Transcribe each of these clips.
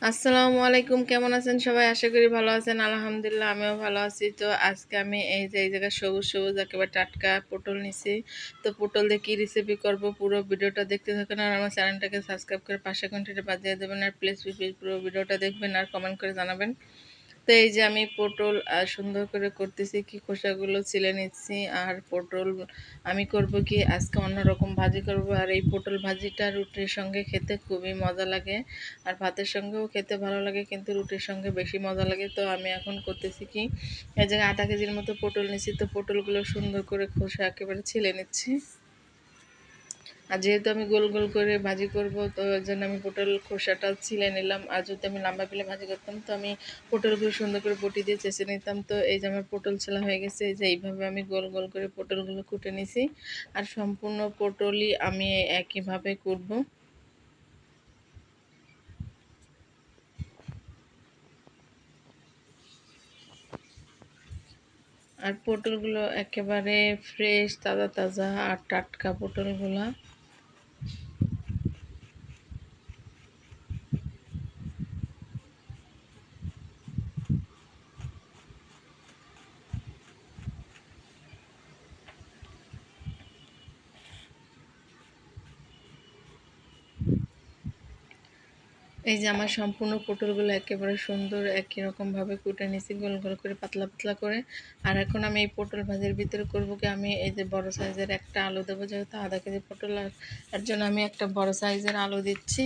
আসসালামু আলাইকুম, কেমন আছেন সবাই? আশা করি ভালো আছেন। আলহামদুলিল্লাহ আমিও ভালো আছি। তো আজকে আমি এই জায়গায় সবুজ সবুজ একেবারে টাটকা পটল নিছি। তো পটল দিয়ে কি রেসিপি করব পুরো ভিডিওটা দেখতে থাকুন আর আমার চ্যানেলটাকে সাবস্ক্রাইব করে পাশে ঘন্টিটা বাজিয়ে দেবেন আর প্লিজ পুরো ভিডিওটা দেখবেন আর কমেন্ট করে জানাবেন। তো এই যে আমি পটল সুন্দর করে করতেছি, কি খোসাগুলো ছিলে নিচ্ছি। আর পটল আমি করব কি আজকে অন্যরকম ভাজি করব। আর এই পটল ভাজিটা রুটির সঙ্গে খেতে খুবই মজা লাগে, আর ভাতের সঙ্গেও খেতে ভালো লাগে, কিন্তু রুটির সঙ্গে বেশি মজা লাগে। তো আমি এখন করতেছি কি, এই জায়গায় আধা কেজির মতো পটল নিচ্ছি। তো পটলগুলো সুন্দর করে খোসা একেবারে ছিলে নিচ্ছি। আর যেহেতু আমি গোল গোল করে ভাজি করব, তো ওই জন্য আমি পটল খোসাটা ছিলে নিলাম। আর যদি আমি লম্বা পিলে ভাজি করতাম, তো আমি পটলগুলো সুন্দর করে বটি দিয়ে চেঁচে নিতাম। তো এই যে আমার পটল ছেলা হয়ে গেছে। এই যে এইভাবে আমি গোল গোল করে পটলগুলো কুটে নিছি। আর সম্পূর্ণ পটলই আমি একইভাবে কুটবো। আর পটলগুলো একেবারে ফ্রেশ, তাজা তাজা আর টাটকা পটলগুলা। এই যে আমার সম্পূর্ণ পটলগুলো একেবারে সুন্দর একই রকমভাবে কুটে নিছি, গোল গোল করে পাতলা পাতলা করে। আর এখন আমি এই পটল ভাজির ভিতরে করবো কি, আমি এই যে বড় সাইজের একটা আলু দেবো, যেহেতু আধা কেজি পটল এর জন্য আমি একটা বড় সাইজের আলু দিচ্ছি।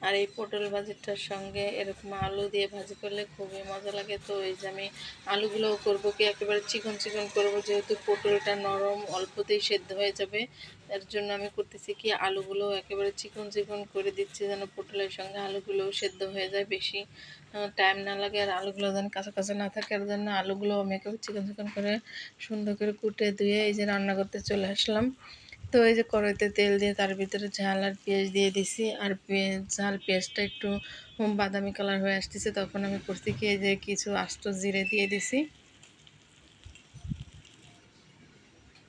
আর এই পটল ভাজিটার সঙ্গে এরকম আলু দিয়ে ভাজি করলে খুবই মজা লাগে। তো এই যে আমি আলুগুলোও করবো কি একেবারে চিকন চিকন করবো, যেহেতু পটলটা নরম অল্পতেই সেদ্ধ হয়ে যাবে। এর জন্য আমি করতেছি কি, আলুগুলো একেবারে চিকন চিকন করে দিচ্ছি, যেন পটলের সঙ্গে আলুগুলোও সেদ্ধ হয়ে যায়, বেশি টাইম না লাগে। আর আলুগুলো যেন কাঁচা কাঁচা না থাকে, এর জন্য আলুগুলো আমি একেবারে চিকন চিকন করে সুন্দর করে কুটে ধুয়ে এই যে রান্না করতে চলে আসলাম। তো এই যে কড়াইতে তেল দিয়ে তার ভিতরে ঝাল আর পেঁয়াজ দিয়ে দিছি। আর ঝাল পেঁয়াজটা একটু বাদামি কালার হয়ে আসতেছে, তখন আমি করছি কি, এই যে কিছু আস্ত জিরে দিয়ে দিছি।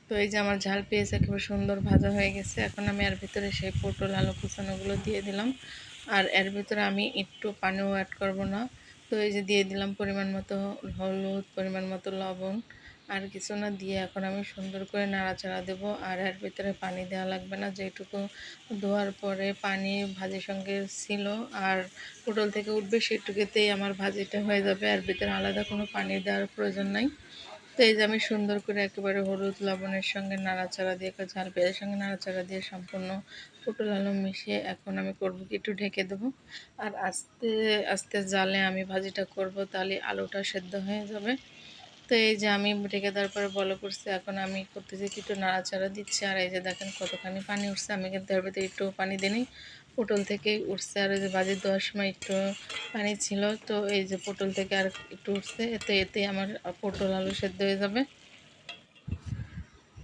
তো এই যে আমার ঝাল পেঁয়াজ একেবারে সুন্দর ভাজা হয়ে গেছে। এখন আমি এর ভিতরে সেই পটল আলু কুচানোগুলো দিয়ে দিলাম। আর এর ভিতরে আমি একটু পানিও অ্যাড করব না। তো এই যে দিয়ে দিলাম পরিমাণ মতো হলুদ, পরিমাণ মতো লবণ আর কিছু না দিয়ে এখন আমি সুন্দর করে নাড়াচাড়া দেব। আর এর ভিতরে পানি দেওয়া লাগবে না, যেটুকু ধোয়ার পরে পানি ভাজির সঙ্গে ছিল আর পটল থেকে উঠবে, সেটুকুতেই আমার ভাজিটা হয়ে যাবে। এর ভিতরে আলাদা কোনো পানি দেওয়ার প্রয়োজন নাই। তো এই যে আমি সুন্দর করে একেবারে হলুদ লবণের সঙ্গে নাড়াচাড়া দিয়ে, ঝাল পেঁয়াজের সঙ্গে নাড়াচাড়া দিয়ে সম্পূর্ণ পটল আলু মিশিয়ে এখন আমি করবো কি, একটু ঢেকে দেবো। আর আস্তে আস্তে জালে আমি ভাজিটা করব, তাহলে আলুটা সেদ্ধ হয়ে যাবে। তো এই যে আমি ঢেকে দেওয়ার পরে বলো করছি, এখন আমি করতেছি কি, একটু নাড়াচাড়া দিচ্ছি। আর এই যে দেখেন কতখানি পানি উঠছে, আমি কিন্তু এর ভিতরে একটু পানি দিইনি, পটল থেকেই উঠছে। আর এই যে ভাজি দেওয়ার সময় একটু পানি ছিল, তো এই যে পটল থেকে আর একটু উঠছে, এতে আমার পটল আলু সেদ্ধ হয়ে যাবে।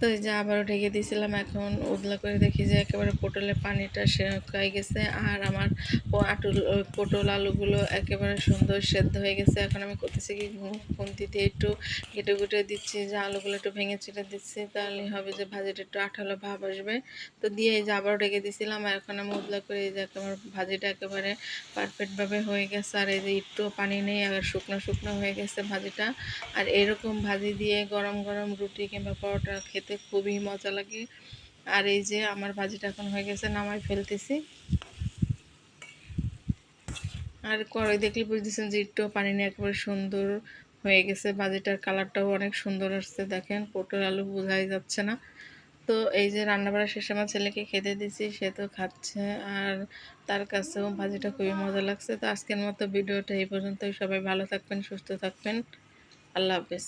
তো এই যে আবারও ঢেকে দিয়েছিলাম, এখন উদলা করে দেখি যে একেবারে পটলের পানিটা শুকাই গেছে। আর আমার পটল আলুগুলো একেবারে সুন্দর সেদ্ধ হয়ে গেছে। এখন আমি করতেছি কি, খুন্তি দিয়ে একটু ঘেটে ঘুটে দিচ্ছি, যে আলুগুলো একটু ভেঙে চিটে দিচ্ছি, তাহলে হবে যে ভাজিটা একটু আঠালো ভাব আসবে। তো দিয়ে এই যে আবারও ঢেকে দিয়েছিলাম। আর এখন আমি উদলা করে এই যে আমার ভাজিটা একেবারে পারফেক্টভাবে হয়ে গেছে। আর এই যে একটু পানি নেই, আর শুকনো শুকনো হয়ে গেছে ভাজিটা। আর এরকম ভাজি দিয়ে গরম গরম রুটি কিংবা পরোটা খেতে খুবই মজা লাগে। আর এই যে আমার ভাজিটা এখন হয়ে গেছে, নামাই ফেলতেছি। আর কড়াই দেখলে বুঝতেছেন যে একটু পানি নিয়ে একেবারে সুন্দর হয়ে গেছে, ভাজিটার কালারটাও অনেক সুন্দর আসছে। দেখেন পটল আলু বোঝাই যাচ্ছে না। তো এই যে রান্নাবাড়া শেষে আমার ছেলেকে খেতে দিছি, সে তো খাচ্ছে। আর তার কাছেও ভাজিটা খুবই মজা লাগছে। তো আজকের মতো ভিডিওটা এই পর্যন্তই। সবাই ভালো থাকবেন, সুস্থ থাকবেন। আল্লাহ হাফেজ।